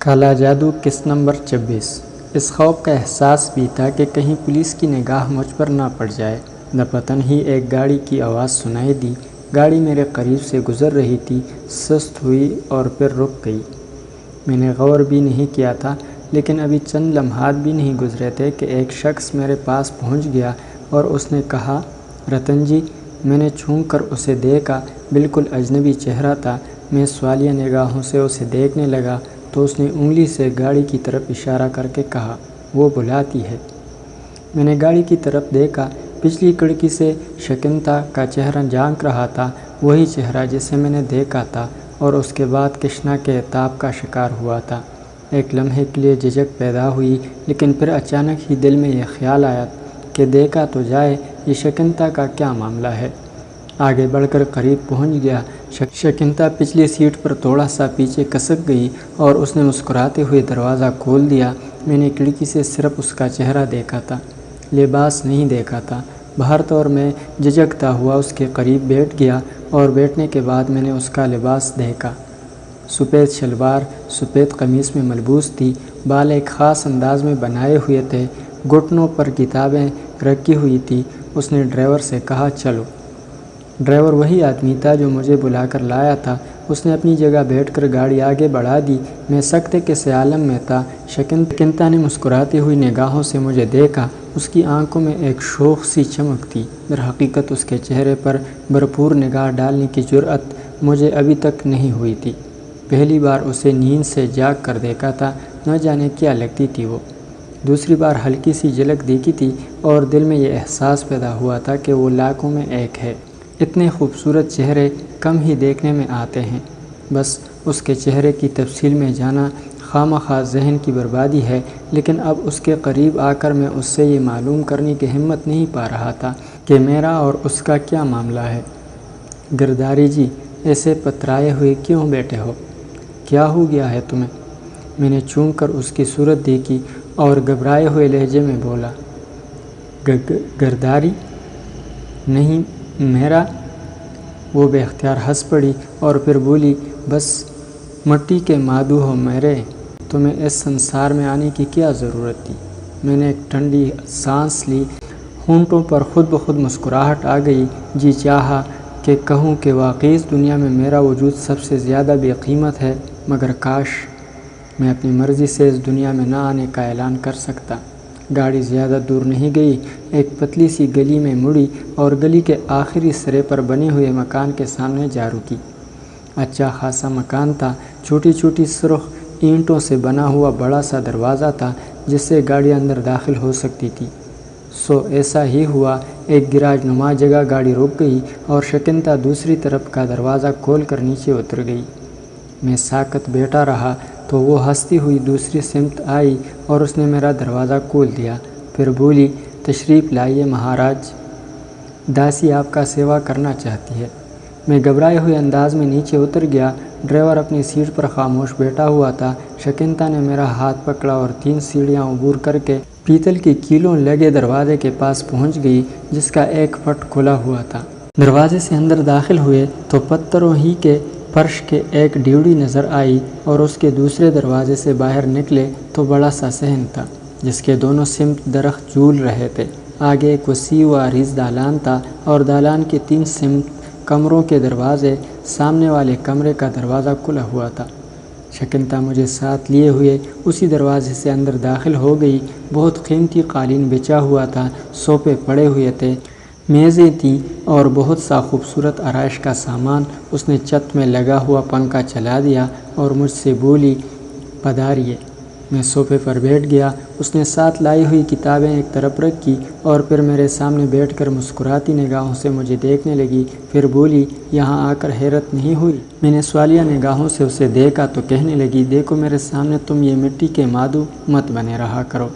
کالا جادو قسط نمبر 26۔ اس خوف کا احساس بھی تھا کہ کہیں پولیس کی نگاہ مجھ پر نہ پڑ جائے۔ ناپتن ہی ایک گاڑی کی آواز سنائی دی۔ گاڑی میرے قریب سے گزر رہی تھی، سست ہوئی اور پھر رک گئی۔ میں نے غور بھی نہیں کیا تھا، لیکن ابھی چند لمحات بھی نہیں گزرے تھے کہ ایک شخص میرے پاس پہنچ گیا اور اس نے کہا، رتن جی۔ میں نے چھونک کر اسے دیکھا، بالکل اجنبی چہرہ تھا۔ میں سوالیہ نگاہوں سے اسے دیکھنے لگا تو اس نے انگلی سے گاڑی کی طرف اشارہ کر کے کہا، وہ بلاتی ہے۔ میں نے گاڑی کی طرف دیکھا، پچھلی کھڑکی سے شکنتا کا چہرہ جھانک رہا تھا، وہی چہرہ جسے میں نے دیکھا تھا اور اس کے بعد کشنا کے عتاب کا شکار ہوا تھا۔ ایک لمحے کے لیے جھجک پیدا ہوئی، لیکن پھر اچانک ہی دل میں یہ خیال آیا کہ دیکھا تو جائے، یہ شکنتا کا کیا معاملہ ہے۔ آگے بڑھ کر قریب پہنچ گیا۔ شکنتا پچھلی سیٹ پر تھوڑا سا پیچھے کھسک گئی اور اس نے مسکراتے ہوئے دروازہ کھول دیا۔ میں نے کھڑکی سے صرف اس کا چہرہ دیکھا تھا، لباس نہیں دیکھا تھا۔ بہر طور میں جھجکتا ہوا اس کے قریب بیٹھ گیا اور بیٹھنے کے بعد میں نے اس کا لباس دیکھا۔ سفید شلوار سفید قمیص میں ملبوس تھی، بال ایک خاص انداز میں بنائے ہوئے تھے، گھٹنوں پر کتابیں رکھی ہوئی تھی۔ اس نے ڈرائیور سے کہا، چلو۔ ڈرائیور وہی آدمی تھا جو مجھے بلا کر لایا تھا۔ اس نے اپنی جگہ بیٹھ کر گاڑی آگے بڑھا دی۔ میں سکتے کے سے عالم میں تھا۔ شکنتا نے مسکراتی ہوئی نگاہوں سے مجھے دیکھا۔ اس کی آنکھوں میں ایک شوخ سی چمک تھی۔ در حقیقت اس کے چہرے پر بھرپور نگاہ ڈالنے کی جرأت مجھے ابھی تک نہیں ہوئی تھی۔ پہلی بار اسے نیند سے جاگ کر دیکھا تھا، نہ جانے کیا لگتی تھی وہ۔ دوسری بار ہلکی سی جھلک دیکھی تھی اور دل میں یہ احساس پیدا ہوا تھا کہ وہ لاکھوں میں ایک ہے۔ اتنے خوبصورت چہرے کم ہی دیکھنے میں آتے ہیں۔ بس اس کے چہرے کی تفصیل میں جانا خواہ ذہن کی بربادی ہے، لیکن اب اس کے قریب آ کر میں اس سے یہ معلوم کرنے کی ہمت نہیں پا رہا تھا کہ میرا اور اس کا کیا معاملہ ہے۔ گرداری جی، ایسے پترائے ہوئے کیوں بیٹھے ہو؟ کیا ہو گیا ہے تمہیں؟ میں نے چونک کر اس کی صورت دیکھی اور گھبرائے ہوئے لہجے میں بولا، گرداری نہیں میرا۔ وہ بے اختیار ہنس پڑی اور پھر بولی، بس مٹی کے مادو ہو میرے، تمہیں اس سنسار میں آنے کی کیا ضرورت تھی؟ میں نے ایک ٹھنڈی سانس لی، ہونٹوں پر خود بخود مسکراہٹ آ گئی۔ جی چاہا کہ کہوں کہ واقعی اس دنیا میں میرا وجود سب سے زیادہ بے قیمت ہے، مگر کاش میں اپنی مرضی سے اس دنیا میں نہ آنے کا اعلان کر سکتا۔ گاڑی زیادہ دور نہیں گئی، ایک پتلی سی گلی میں مڑی اور گلی کے آخری سرے پر بنے ہوئے مکان کے سامنے جا رکی۔ اچھا خاصا مکان تھا، چھوٹی چھوٹی سرخ اینٹوں سے بنا ہوا بڑا سا دروازہ تھا جس سے گاڑی اندر داخل ہو سکتی تھی۔ سو ایسا ہی ہوا، ایک گراج نما جگہ گاڑی رک گئی اور شکنتا دوسری طرف کا دروازہ کھول کر نیچے اتر گئی۔ میں ساکت بیٹھا رہا تو وہ ہنستی ہوئی دوسری سمت آئی اور اس نے میرا دروازہ کھول دیا۔ پھر بولی، تشریف لائیے مہاراج، داسی آپ کا سیوا کرنا چاہتی ہے۔ میں گھبرائے ہوئے انداز میں نیچے اتر گیا۔ ڈرائیور اپنی سیٹ پر خاموش بیٹھا ہوا تھا۔ شکنتا نے میرا ہاتھ پکڑا اور 3 سیڑھیاں عبور کر کے پیتل کی کیلوں لگے دروازے کے پاس پہنچ گئی جس کا ایک پٹ کھلا ہوا تھا۔ دروازے سے اندر داخل ہوئے تو پتھروں ہی کے فرش کے ایک ڈیوڑی نظر آئی اور اس کے دوسرے دروازے سے باہر نکلے تو بڑا سا صحن تھا جس کے دونوں سمت درخت جھول رہے تھے۔ آگے ایک وسیع و عریض دالان تھا اور دالان کے 3 سمت کمروں کے دروازے، سامنے والے کمرے کا دروازہ کھلا ہوا تھا۔ شکنتا مجھے ساتھ لیے ہوئے اسی دروازے سے اندر داخل ہو گئی۔ بہت قیمتی قالین بچھا ہوا تھا، صوفے پڑے ہوئے تھے، میزیں تھیں اور بہت سا خوبصورت آرائش کا سامان۔ اس نے چھت میں لگا ہوا پنکھا چلا دیا اور مجھ سے بولی، پدھاریے۔ میں صوفے پر بیٹھ گیا۔ اس نے ساتھ لائی ہوئی کتابیں ایک طرف رکھی اور پھر میرے سامنے بیٹھ کر مسکراتی نگاہوں سے مجھے دیکھنے لگی۔ پھر بولی، یہاں آ کر حیرت نہیں ہوئی؟ میں نے سوالیہ نگاہوں سے اسے دیکھا تو کہنے لگی، دیکھو میرے سامنے تم یہ مٹی کے مادو مت بنے رہا کرو،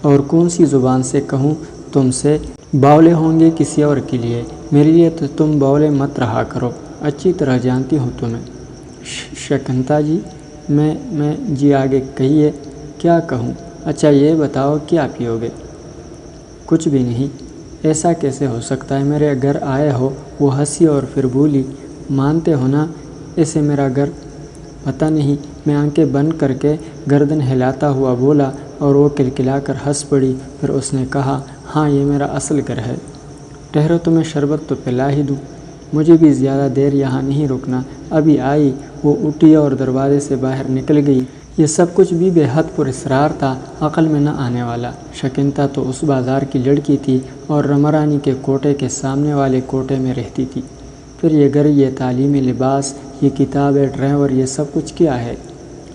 اور کون سی زبان سے کہوں تم سے، باولے ہوں گے کسی اور کے لیے، میرے لیے تو تم باولے مت رہا کرو، اچھی طرح جانتی ہوں تمہیں۔ شکنتا جی، میں جی آگے کہیے، کیا کہوں؟ اچھا یہ بتاؤ کیا پیو گے؟ کچھ بھی نہیں۔ ایسا کیسے ہو سکتا ہے؟ میرے گھر آئے ہو؟ وہ ہنسی اور پھر بولی، مانتے ہو نا اسے میرا گھر؟ پتہ نہیں، میں آنکھیں بند کر کے گردن ہلاتا ہوا بولا اور وہ کلکلا کر ہنس پڑی۔ پھر اس نے کہا، ہاں یہ میرا اصل گھر ہے۔ ٹھہرو، تمہیں شربت تو پلا ہی دوں۔ مجھے بھی زیادہ دیر یہاں نہیں رکنا، ابھی آئی۔ وہ اٹھی اور دروازے سے باہر نکل گئی۔ یہ سب کچھ بھی بے حد پراسرار تھا، عقل میں نہ آنے والا۔ شکنتا تو اس بازار کی لڑکی تھی اور رما رانی کے کوٹے کے سامنے والے کوٹے میں رہتی تھی۔ پھر یہ گھر، یہ تعلیمی لباس، یہ کتابیں، ڈرائیور، یہ سب کچھ کیا ہے؟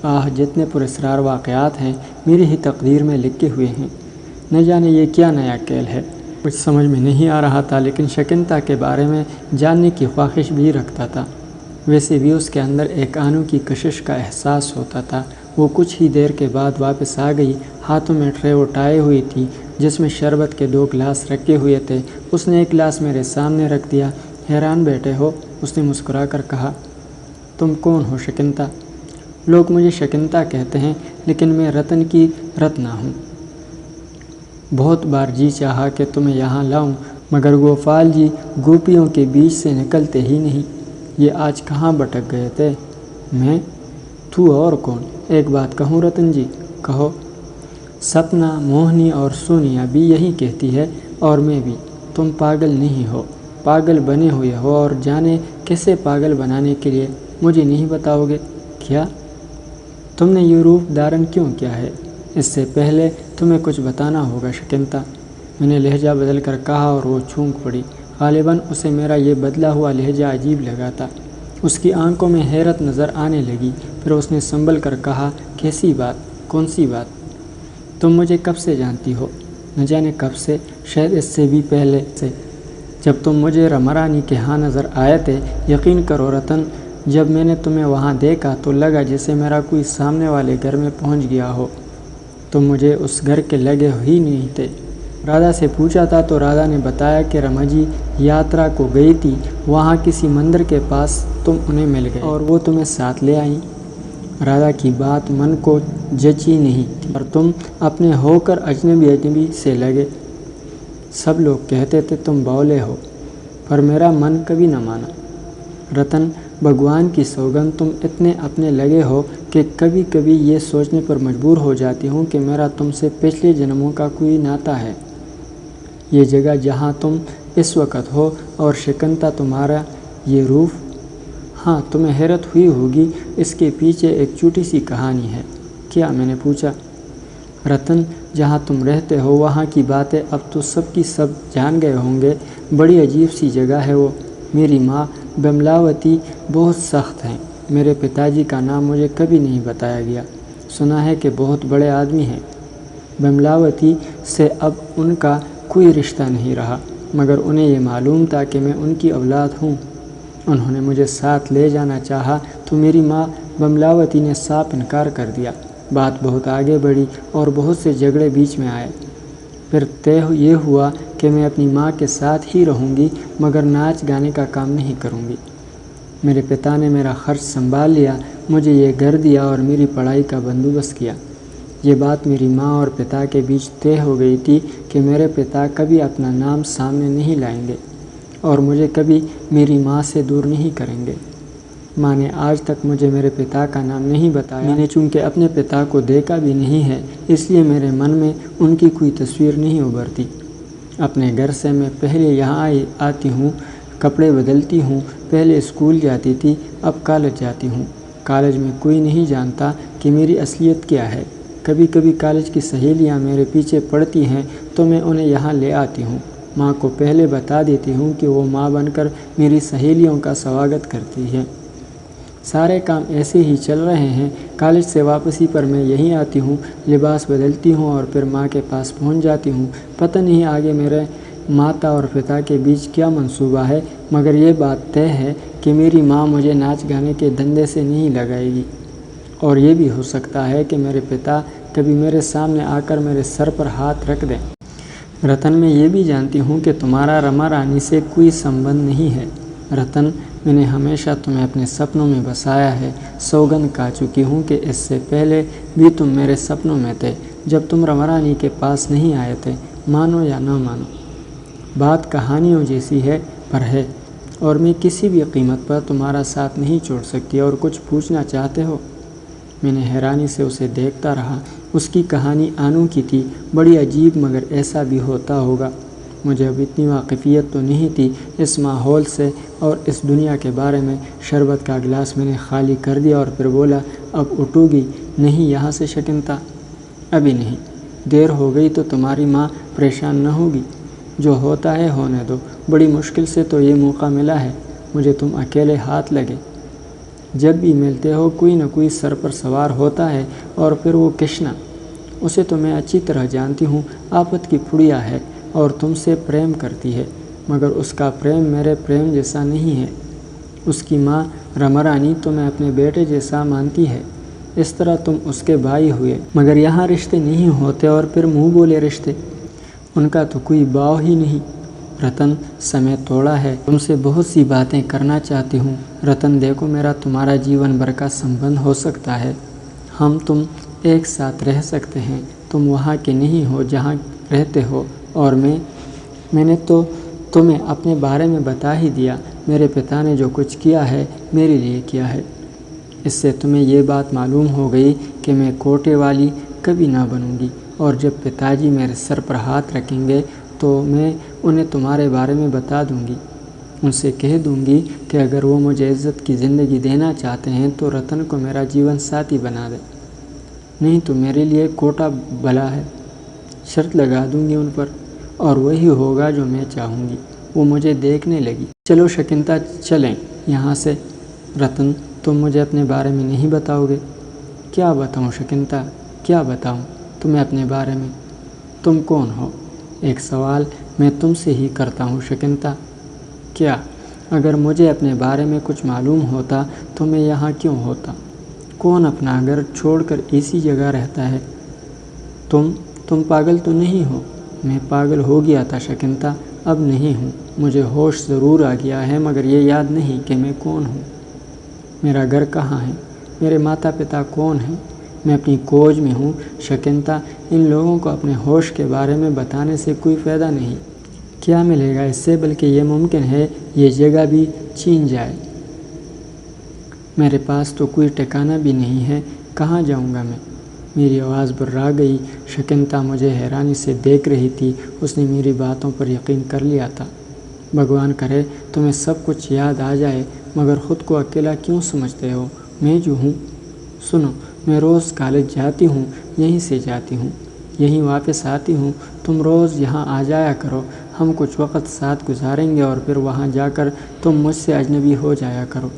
آہ، جتنے پراسرار واقعات ہیں میری ہی تقدیر میں لکھے ہوئے ہیں۔ نہ جانے یہ کیا نیا کھیل ہے، کچھ سمجھ میں نہیں آ رہا تھا، لیکن شکنتا کے بارے میں جاننے کی خواہش بھی رکھتا تھا۔ ویسے بھی اس کے اندر ایک انوکھی کشش کا احساس ہوتا تھا۔ وہ کچھ ہی دیر کے بعد واپس آ گئی، ہاتھوں میں ٹرے اٹھائے ہوئی تھی جس میں شربت کے 2 گلاس رکھے ہوئے تھے۔ اس نے ایک گلاس میرے سامنے رکھ دیا۔ حیران بیٹھے ہو؟ اس نے مسکرا کر کہا۔ تم کون ہو شکنتا؟ لوگ مجھے شکنتا کہتے ہیں، لیکن میں رتن کی رتنا ہوں۔ بہت بار جی چاہا کہ تمہیں یہاں لاؤں، مگر گوپال جی گوپیوں کے بیچ سے نکلتے ہی نہیں۔ یہ آج کہاں بھٹک گئے تھے؟ میں؟ تو اور کون؟ ایک بات کہوں رتن جی؟ کہو۔ سپنا، موہنی اور سونیا بھی یہی کہتی ہے، اور میں بھی۔ تم پاگل نہیں ہو، پاگل بنے ہوئے ہو، اور جانے کیسے پاگل بنانے کے لیے مجھے نہیں بتاؤ گے کیا؟ تم نے یہ روپ دھارن کیوں کیا ہے؟ اس سے پہلے تمہیں کچھ بتانا ہوگا شکنتا، میں نے لہجہ بدل کر کہا اور وہ چونک پڑی۔ غالباً اسے میرا یہ بدلا ہوا لہجہ عجیب لگا تھا۔ اس کی آنکھوں میں حیرت نظر آنے لگی۔ پھر اس نے سنبھل کر کہا، کیسی بات؟ کون سی بات؟ تم مجھے کب سے جانتی ہو؟ نہ جانے کب سے، شاید اس سے بھی پہلے سے، جب تم مجھے رما رانی کے ہاں نظر آئے تھے۔ یقین کرو رتن، جب میں نے تمہیں وہاں دیکھا تو لگا جیسے میرا کوئی سامنے والے گھر میں پہنچ گیا ہو۔ تم مجھے اس گھر کے لگے ہی نہیں تھے۔ رادھا سے پوچھا تھا تو رادھا نے بتایا کہ رما جی یاترا کو گئی تھی، وہاں کسی مندر کے پاس تم انہیں مل گئے اور وہ تمہیں ساتھ لے آئیں۔ رادھا کی بات من کو جچی نہیں تھی اور تم اپنے ہو کر اجنبی سے لگے۔ سب لوگ کہتے تھے تم بولے ہو، پر میرا من کبھی نہ مانا۔ رتن، بھگوان کی سوگند، تم اتنے اپنے لگے ہو کہ کبھی کبھی یہ سوچنے پر مجبور ہو جاتی ہوں کہ میرا تم سے پچھلے جنموں کا کوئی ناتا ہے۔ یہ جگہ جہاں تم اس وقت ہو اور شکنتا تمہارا یہ روپ، ہاں تمہیں حیرت ہوئی ہوگی، اس کے پیچھے ایک چھوٹی سی کہانی ہے۔ کیا؟ میں نے پوچھا۔ رتن، جہاں تم رہتے ہو وہاں کی باتیں اب تو سب کی سب جان گئے ہوں گے، بڑی عجیب سی جگہ ہے وہ۔ میری ماں بملاوتی بہت سخت ہیں۔ میرے پتاجی کا نام مجھے کبھی نہیں بتایا گیا، سنا ہے کہ بہت بڑے آدمی ہیں۔ بملاوتی سے اب ان کا کوئی رشتہ نہیں رہا، مگر انہیں یہ معلوم تھا کہ میں ان کی اولاد ہوں۔ انہوں نے مجھے ساتھ لے جانا چاہا تو میری ماں بملاوتی نے صاف انکار کر دیا۔ بات بہت آگے بڑھی اور بہت سے جھگڑے بیچ میں آئے۔ پھر طے یہ ہوا کہ میں اپنی ماں کے ساتھ ہی رہوں گی، مگر ناچ گانے کا کام نہیں کروں گی۔ میرے پتا نے میرا خرچ سنبھال لیا، مجھے یہ گھر دیا اور میری پڑھائی کا بندوبست کیا۔ یہ بات میری ماں اور پتا کے بیچ طے ہو گئی تھی کہ میرے پتا کبھی اپنا نام سامنے نہیں لائیں گے اور مجھے کبھی میری ماں سے دور نہیں کریں گے۔ ماں نے آج تک مجھے میرے پتا کا نام نہیں بتایا۔ میں نے چونکہ اپنے پتا کو دیکھا بھی نہیں ہے، اس لیے میرے من میں ان کی کوئی تصویر نہیں ابھرتی۔ اپنے گھر سے میں پہلے یہاں آتی ہوں، کپڑے بدلتی ہوں، پہلے اسکول جاتی تھی، اب کالج جاتی ہوں۔ کالج میں کوئی نہیں جانتا کہ میری اصلیت کیا ہے۔ کبھی کبھی کالج کی سہیلیاں میرے پیچھے پڑتی ہیں تو میں انہیں یہاں لے آتی ہوں۔ ماں کو پہلے بتا دیتی ہوں کہ وہ ماں بن کر میری سہیلیوں کا سواگت کرتی ہے۔ سارے کام ایسے ہی چل رہے ہیں۔ کالج سے واپسی پر میں یہیں آتی ہوں، لباس بدلتی ہوں اور پھر ماں کے پاس پہنچ جاتی ہوں۔ پتہ نہیں آگے میرے ماتا اور پتا کے بیچ کیا منصوبہ ہے، مگر یہ بات طے ہے کہ میری ماں مجھے ناچ گانے کے دھندے سے نہیں لگائے گی، اور یہ بھی ہو سکتا ہے کہ میرے پتا کبھی میرے سامنے آ کر میرے سر پر ہاتھ رکھ دیں۔ رتن، میں یہ بھی جانتی ہوں کہ تمہارا رما رانی سے کوئی سمبند نہیں ہے۔ رتن، میں نے ہمیشہ تمہیں اپنے سپنوں میں بسایا ہے۔ سوگند کھا چکی ہوں کہ اس سے پہلے بھی تم میرے سپنوں میں تھے، جب تم رما رانی کے پاس نہیں آئے تھے۔ مانو یا نہ مانو، بات کہانیوں جیسی ہے، پر ہے، اور میں کسی بھی قیمت پر تمہارا ساتھ نہیں چھوڑ سکتی۔ اور کچھ پوچھنا چاہتے ہو؟ میں نے حیرانی سے اسے دیکھتا رہا۔ اس کی کہانی آنوں کی تھی، بڑی عجیب، مگر ایسا بھی ہوتا ہوگا۔ مجھے اب اتنی واقفیت تو نہیں تھی اس ماحول سے اور اس دنیا کے بارے میں۔ شربت کا گلاس میں نے خالی کر دیا اور پھر بولا، اب اٹھو گی نہیں یہاں سے شکنتا؟ ابھی نہیں، دیر ہو گئی تو تمہاری ماں پریشان نہ ہوگی۔ جو ہوتا ہے ہونے دو، بڑی مشکل سے تو یہ موقع ملا ہے، مجھے تم اکیلے ہاتھ لگے۔ جب بھی ملتے ہو کوئی نہ کوئی سر پر سوار ہوتا ہے، اور پھر وہ کشنا، اسے تو میں اچھی طرح جانتی ہوں، آفت کی پھڑیا ہے اور تم سے پریم کرتی ہے، مگر اس کا پریم میرے پریم جیسا نہیں ہے۔ اس کی ماں رمرانی تمہیں اپنے بیٹے جیسا مانتی ہے، اس طرح تم اس کے بھائی ہوئے، مگر یہاں رشتے نہیں ہوتے، اور پھر منہ بولے رشتے، ان کا تو کوئی باؤ ہی نہیں۔ رتن، سمے توڑا ہے، تم سے بہت سی باتیں کرنا چاہتی ہوں۔ رتن دیکھو، میرا تمہارا جیون بھر کا سمبندھ ہو سکتا ہے، ہم تم ایک ساتھ رہ سکتے ہیں۔ تم وہاں کے نہیں ہو جہاں رہتے ہو، اور میں نے تو تمہیں اپنے بارے میں بتا ہی دیا۔ میرے پتا نے جو کچھ کیا ہے میرے لیے کیا ہے۔ اس سے تمہیں یہ بات معلوم ہو گئی کہ میں کوٹے والی کبھی نہ بنوں گی، اور جب پتا جی میرے سر پر ہاتھ رکھیں گے تو میں انہیں تمہارے بارے میں بتا دوں گی۔ ان سے کہہ دوں گی کہ اگر وہ مجھے عزت کی زندگی دینا چاہتے ہیں تو رتن کو میرا جیون ساتھی بنا دے، نہیں تو میرے لیے کوٹا بھلا ہے۔ شرط لگا دوں گی ان پر، اور وہی ہوگا جو میں چاہوں گی۔ وہ مجھے دیکھنے لگی۔ چلو شکنتا، چلیں یہاں سے۔ رتن، تم مجھے اپنے بارے میں نہیں بتاؤ گے؟ کیا بتاؤں شکنتا، کیا بتاؤں تمہیں اپنے بارے میں؟ تم کون ہو؟ ایک سوال میں تم سے ہی کرتا ہوں شکنتا۔ کیا؟ اگر مجھے اپنے بارے میں کچھ معلوم ہوتا تو میں یہاں کیوں ہوتا؟ کون اپنا گھر چھوڑ کر ایسی جگہ رہتا ہے؟ تم پاگل تو نہیں ہو؟ میں پاگل ہو گیا تھا شکنتا، اب نہیں ہوں۔ مجھے ہوش ضرور آ گیا ہے، مگر یہ یاد نہیں کہ میں کون ہوں۔ میرا گھر کہاں ہے؟ میرے ماتا پتا کون ہیں؟ میں اپنی کوج میں ہوں شکنتا۔ ان لوگوں کو اپنے ہوش کے بارے میں بتانے سے کوئی فائدہ نہیں۔ کیا ملے گا اس سے؟ بلکہ یہ ممکن ہے یہ جگہ بھی چھین جائے۔ میرے پاس تو کوئی ٹھکانہ بھی نہیں ہے، کہاں جاؤں گا میں؟ میری آواز برا گئی۔ شکنتا مجھے حیرانی سے دیکھ رہی تھی۔ اس نے میری باتوں پر یقین کر لیا تھا۔ بھگوان کرے تمہیں سب کچھ یاد آ جائے، مگر خود کو اکیلا کیوں سمجھتے ہو؟ میں جو ہوں، سنو، میں روز کالج جاتی ہوں، یہیں سے جاتی ہوں، یہیں واپس آتی ہوں۔ تم روز یہاں آ جایا کرو، ہم کچھ وقت ساتھ گزاریں گے، اور پھر وہاں جا کر تم مجھ سے اجنبی ہو جایا کرو۔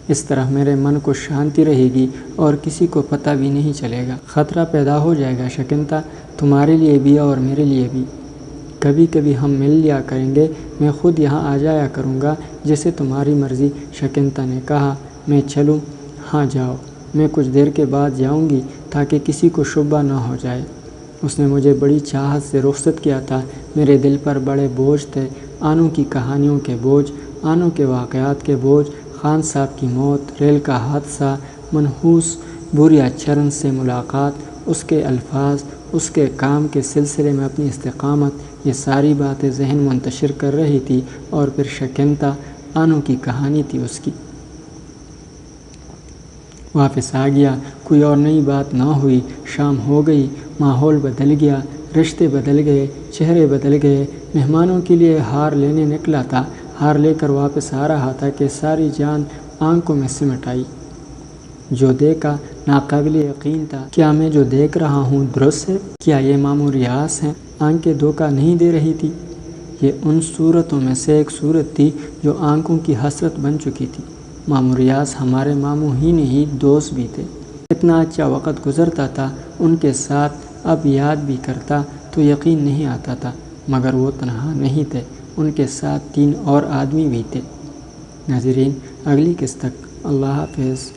اس طرح میرے من کو شانتی رہے گی اور کسی کو پتہ بھی نہیں چلے گا۔ خطرہ پیدا ہو جائے گا شکنتا، تمہارے لیے بھی اور میرے لیے بھی۔ کبھی کبھی ہم مل لیا کریں گے، میں خود یہاں آ جایا کروں گا، جیسے تمہاری مرضی۔ شکنتا نے کہا، میں چلوں؟ ہاں جاؤ، میں کچھ دیر کے بعد جاؤں گی تاکہ کسی کو شبہ نہ ہو جائے۔ اس نے مجھے بڑی چاہت سے رخصت کیا تھا۔ میرے دل پر بڑے بوجھ تھے، آنوں کی کہانیوں کے بوجھ، آنوں کے واقعات کے بوجھ، خان صاحب کی موت، ریل کا حادثہ، منحوس بوریا چرن سے ملاقات، اس کے الفاظ، اس کے کام کے سلسلے میں اپنی استقامت، یہ ساری باتیں ذہن منتشر کر رہی تھی۔ اور پھر شکنتا، آنوں کی کہانی تھی اس کی۔ واپس آ گیا، کوئی اور نئی بات نہ ہوئی۔ شام ہو گئی، ماحول بدل گیا، رشتے بدل گئے، چہرے بدل گئے۔ مہمانوں کے لیے ہار لینے نکلا تھا، ہار لے کر واپس آ رہا تھا کہ ساری جان آنکھوں میں سمٹ آئی۔ جو دیکھا ناقابل یقین تھا۔ کیا میں جو دیکھ رہا ہوں درست ہے؟ کیا یہ ماموں ریاض ہیں؟ آنکھیں دھوکہ نہیں دے رہی تھی؟ یہ ان صورتوں میں سے ایک صورت تھی جو آنکھوں کی حسرت بن چکی تھی۔ ماموں ریاض ہمارے ماموں ہی نہیں، دوست بھی تھے۔ اتنا اچھا وقت گزرتا تھا ان کے ساتھ، اب یاد بھی کرتا تو یقین نہیں آتا تھا۔ مگر وہ تنہا نہیں تھے، ان کے ساتھ 3 اور آدمی بھی تھے۔ ناظرین، اگلی قسط تک اللہ حافظ۔